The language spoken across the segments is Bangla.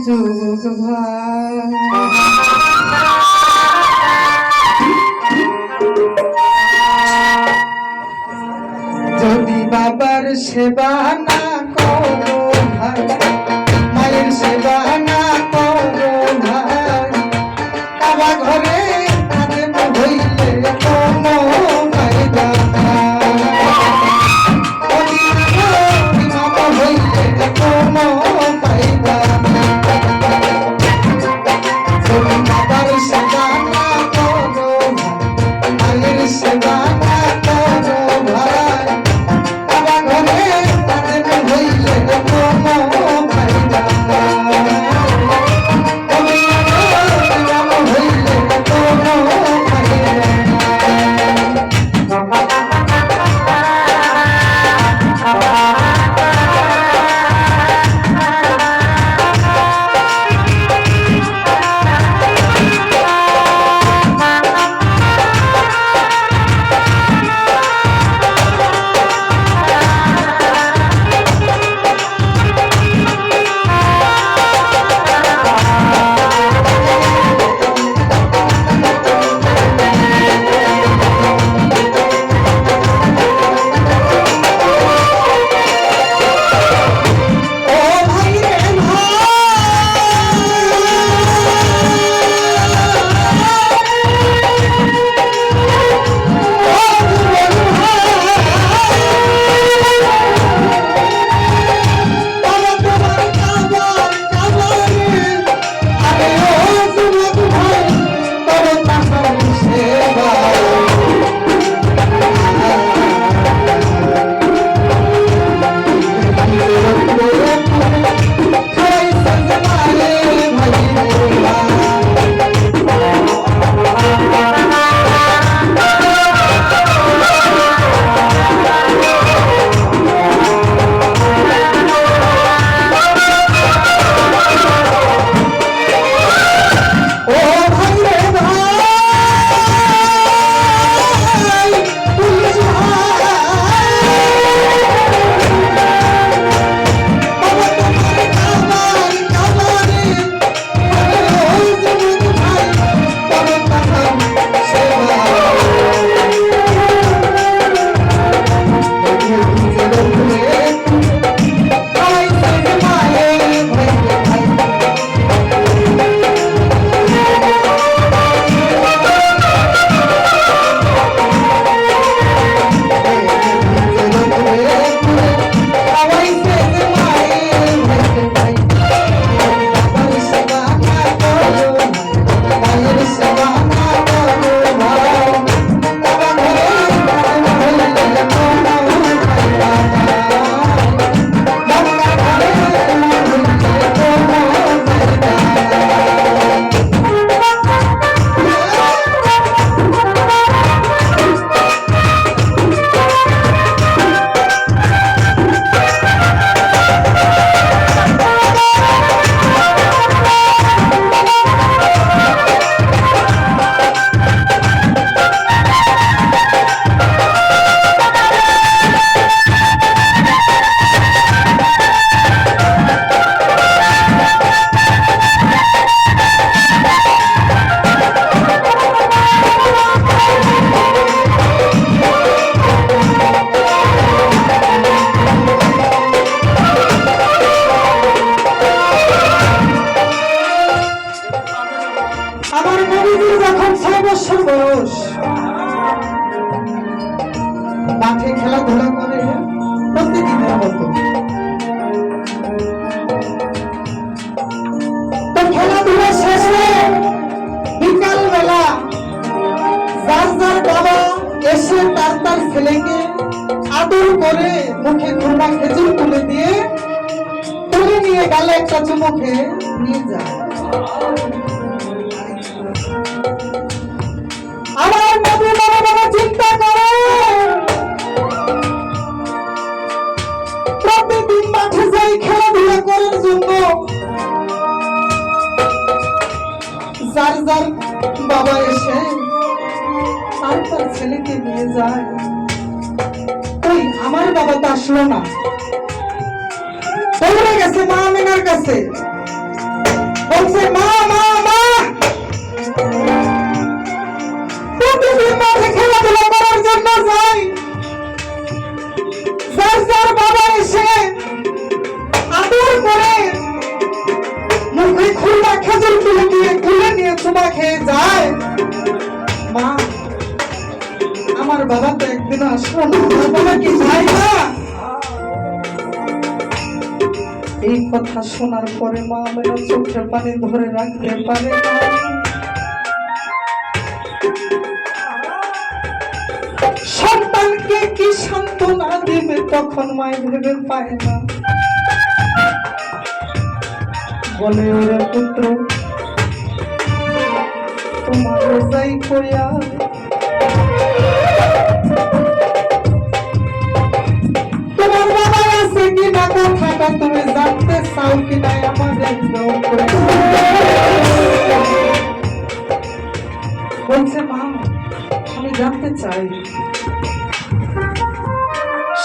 যুগ ভাই যদি বাবার সেবা না করো ভাই, মায়ের সেবা না করো ভাই, বাবা ঘরে আদেম হইলে কোনো ফায়দা নাই। ইমাম হইলে কোনো ফায়দা নাই। যদি বাবার সেবা না করো ভাই, মায়ের সেবা না করো ভাই, বাবা ঘরে আদেম হইলে কোনো ফায়দা নাই। ইমাম হইলে কোনো ফায়দা নাই। আমার নবীজি যখন 6 বছর বয়স মাঠে খেলাধুলা করে প্রতিদিনের মতো, তো খেলাধুলা শেষে বিকাল বেলা যার যার বাবা এসে তার ছেলেকে আদর করে মুখে খুরমা খেজুর তুলে দিয়ে তুলে নিয়ে গেলে একটা চুমুকে নিয়ে যায়। আমার নবী বাবা চিন্তা করে প্রতিদিন মাঠে যাই খেলাধুলা করার জন্য, যার যার বাবা এসে তার ছেলেকে নিয়ে যায়, ওই আমার বাবা তো আসলো না, দৌড়ে গেছে মা আমিনার কাছে। বলছে মা মা মা, প্রতিদিন মাঠে খেলাধুলা করার জন্য যাই, যার যার বাবা এসে আদর করে মুখে খুলনা খেজুর তুলে দিয়ে তুলে নিয়ে চুমা খেয়ে যায়। মা, আমার বাবা তো একদিন আসলো না, আমার বাবা কি যায় না? এই কথা শোনার পরে মা মেয়েরা চোখে পানি ধরে রাখতে পারে না। সন্তানকে কি সান্ত্বনা দিবে তখন মায় ভেবে পায় না। বলে ওরে পুত্র, তোমার যাই কইয়া তোমার বাবা আছে কি না কথাটা তুমি জানতে চাও কি না আমাদের বলছে মা, আমি জানতে চাই।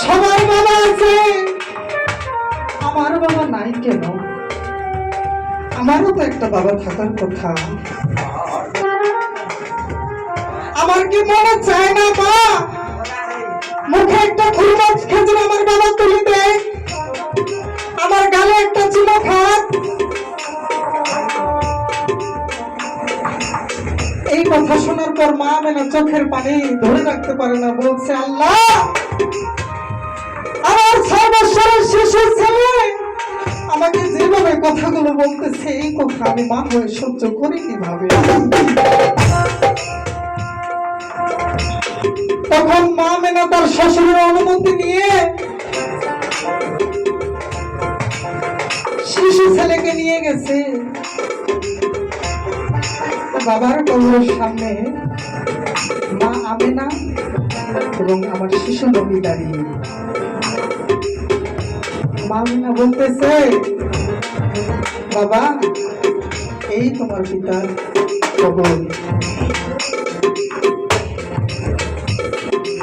সবার বাবা আছে, আমার বাবা নাই কেন? আমারও তো একটা বাবা থাকার কথা। আমার কি মনে চায় না মা, মুখে একটা খুরমা খেজুর আমার বাবা তুলে দেয়, আমার গালে একটা চুমা খায়? এই কথা শোনার পর মা মেনা চোখের পানি ধরে রাখতে পারে না। বলছে আল্লাহ, আমার 6 বছরের শিশু ছেলে আমাকে যেভাবে কথাগুলো বলতেছে, এই কথা আমি মা হয়ে সহ্য করি কিভাবে? তখন মা মেনা তার শ্বশুরের অনুমতি নিয়ে শিশু ছেলেকে নিয়ে গেছে বাবার কবরের সামনে। মা আমেনা এবং আমার শিশু নবী দাঁড়িয়ে। মা আমেনা বলতেছে, বাবা, এই তোমার পিতার কবর।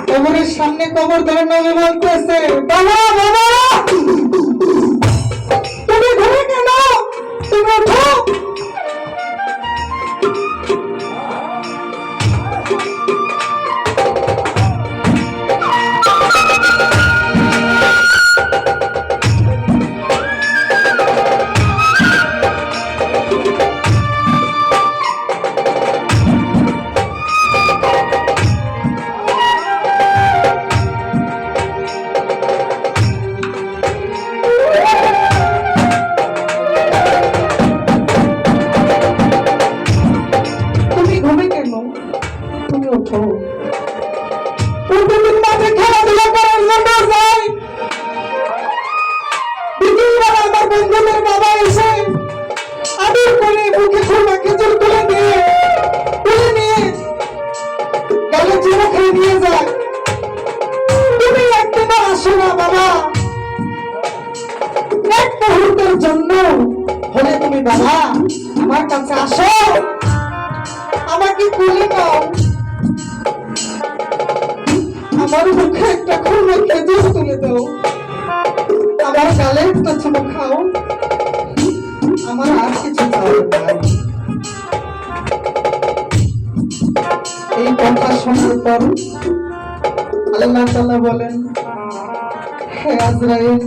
কবরের সামনে কবর ধরে নবী বলতেছে, বাবা বাবা, তুমি ঘুরে কেন? তুমি ওঠো। প্রতিদিন মাঠে খেলাধুলা করার জন্য যাই, বিকেলবেলা আমার বন্ধুদের বাবা এসে আদর করে মুখে খুরমা খেজুর তুলে নিয়ে গালে চুমো খেয়ে নিয়ে যায়। তুমি একদিনও আসো না বাবা, এক মুহূর্তের জন্য হলে তুমি বাবা আমার কাছে আসো, আমাকে কোলে নাও, আমার মুখে একটা খুরমা খেজুর তুলে দাও, আমার গালে একটা চুমো খাও, আমার আর কিছু চাওয়ার নাই। এই কথা শোনার পর আল্লাহ তাআলা বলেন, হে আজরাইল,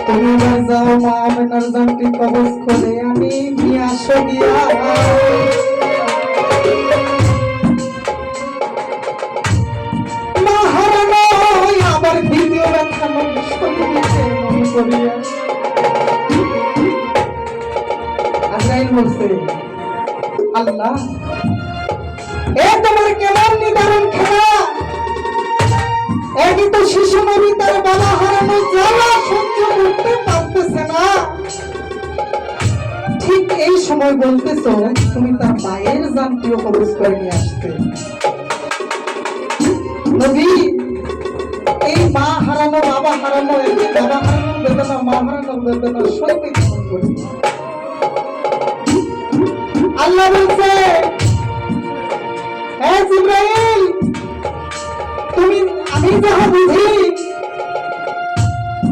তুমি যাও মা আমেনার জানটি কবজ করে আমি নিয়ে আসো গিয়া। আবার দ্বিতীয় ব্যথা নষ্ট করিয়া আজরাইল বলছে, আল্লাহ, এ তোমার কেমন নিদারুণ খেলা! একই তো শিশু নবী তার বাবা হারানো জ্বালা সহ্য করতে পারতেছে না, ঠিক এই সময় বলতেছ তুমি তার মায়ের জানটিও কবজ করে নিয়ে আসতে। নবী, এই মা হারানো বাবা হারানো, একই বাবা হারানোর বেদনা মা হারানোর বেদনা সইতে কেমন করি? আল্লাহ বলছে, হে জিবরাইল, তুমি আমি যাহা বুঝি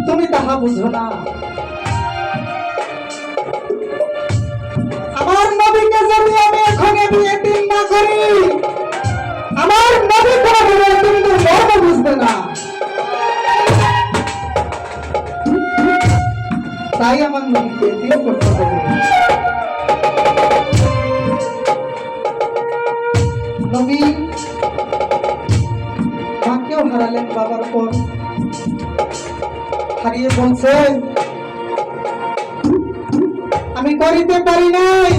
তুমি তাহা বুঝো না। নবীকে যদি আমি এখনই বিয়ে দিন না করি, আমার নবী কোনদিন কিন্তু মর্ম বুঝবে না। তাই আমার নবীকে দিন করতে হবে। নবী মাকেও হারালেন বাবার পর, হারিয়ে বলছেন আমি করিতে পারি নাই,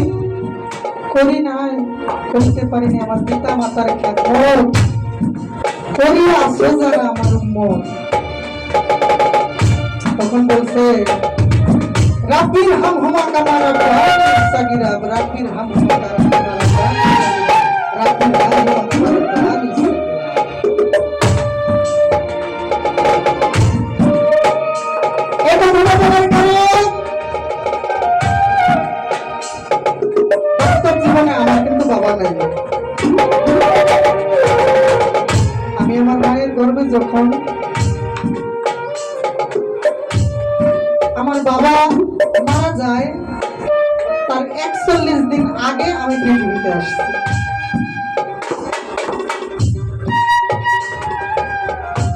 করিতে পারিনি আমার পিতা মাতার খ্যাত, করিয়া আসো যারা আমার উম্মত। তখন বলছে রাব্বির হাম হুমা কামা রাব্বানি সাগীরা, রাব্বির হাম হুমা কামা রাব্বানি সাগীরা, রাব্বির হাম হুমা কামা রাব্বানি সাগীরা। এটা মনে করার কারণ বাস্তব জীবনে আমার কিন্তু বাবা নাই। আমি আমার মায়ের গর্ভে যখন আমার বাবা মারা যায়, তার 41 দিন আগে আমি পৃথিবীতে আসছি।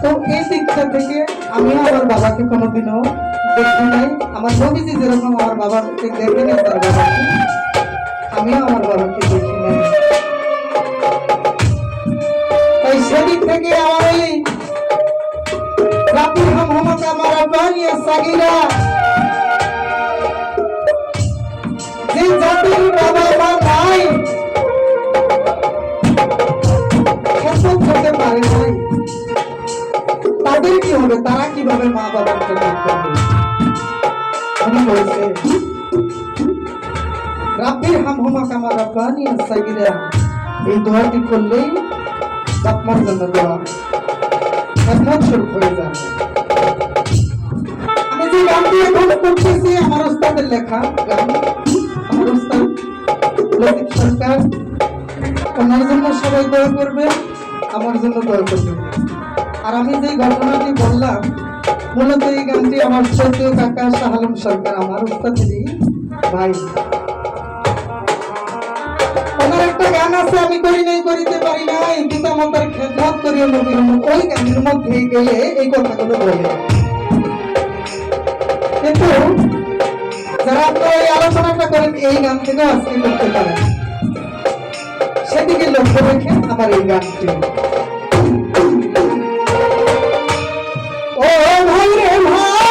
তো এই শিক্ষা থেকে আমিও আমার বাবাকে কোনোদিনও দেখি নাই। আমার নবীজি যেরকম আমার বাবাকে দেখেনি, তার বাবাকে আমিও আমার বাবাকে দেখি নাই। তাই সেদিক থেকে আমার এই রাব্বির হাম হুমা কামা রাব্বানি সাগীরা, যে জাতির বাবা মা নাই, খেদমত করতে পারে নাই, তাদের কি হবে? তারা কিভাবে মা বাবার খেদমত করবে? উনি বলছে রাব্বির হাম হুমা কামা রাব্বানি সাগীরা, এই দোয়াটি করলেই বাপ মার জন্য দোয়া খেদমত শুরু হয়ে যায়। আমি যে গানটি এখন করতেছি আমার উস্তাদের লেখা গান, আমার উস্তাদ লতিফ সরকার। ওনার জন্য সবাই দোয়া করবে, আমার জন্য দোয়া করবে। আর আমি যে ঘটনাটি বললাম, মূলত এই গানটি আমার শ্রদ্ধেয় কাকা শাহ আলম সরকার, আমার উস্তাদেরই ভাই। ওনার একটা গান আছে, আমি করি নাই, করিতে পারি নাই, পিতা মাতার খেদমত করিও নবীর উম্মত। ওই গানের মধ্যে গেলে এই কথাগুলো বলে। কিন্তু যারা আপনারা এই আলোচনাটা করেন, এই গান থেকেও আজকে করতে পারেন, সেদিকে লক্ষ্য রেখে আমার এই গানটি। ও ভাই রে ভাই,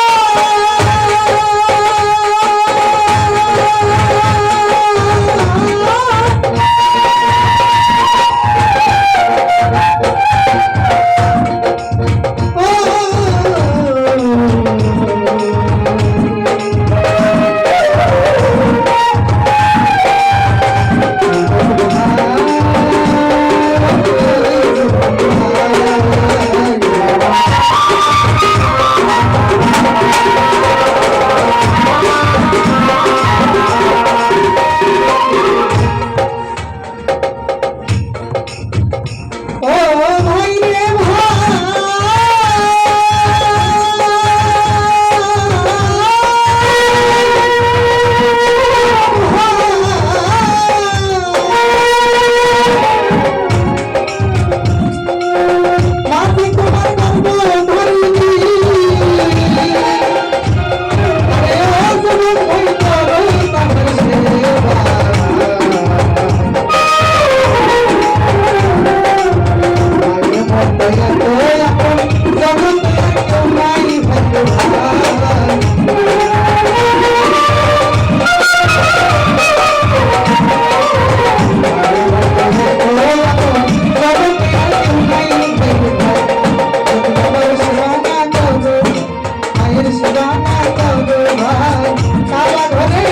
ভাই, সারা ঘরে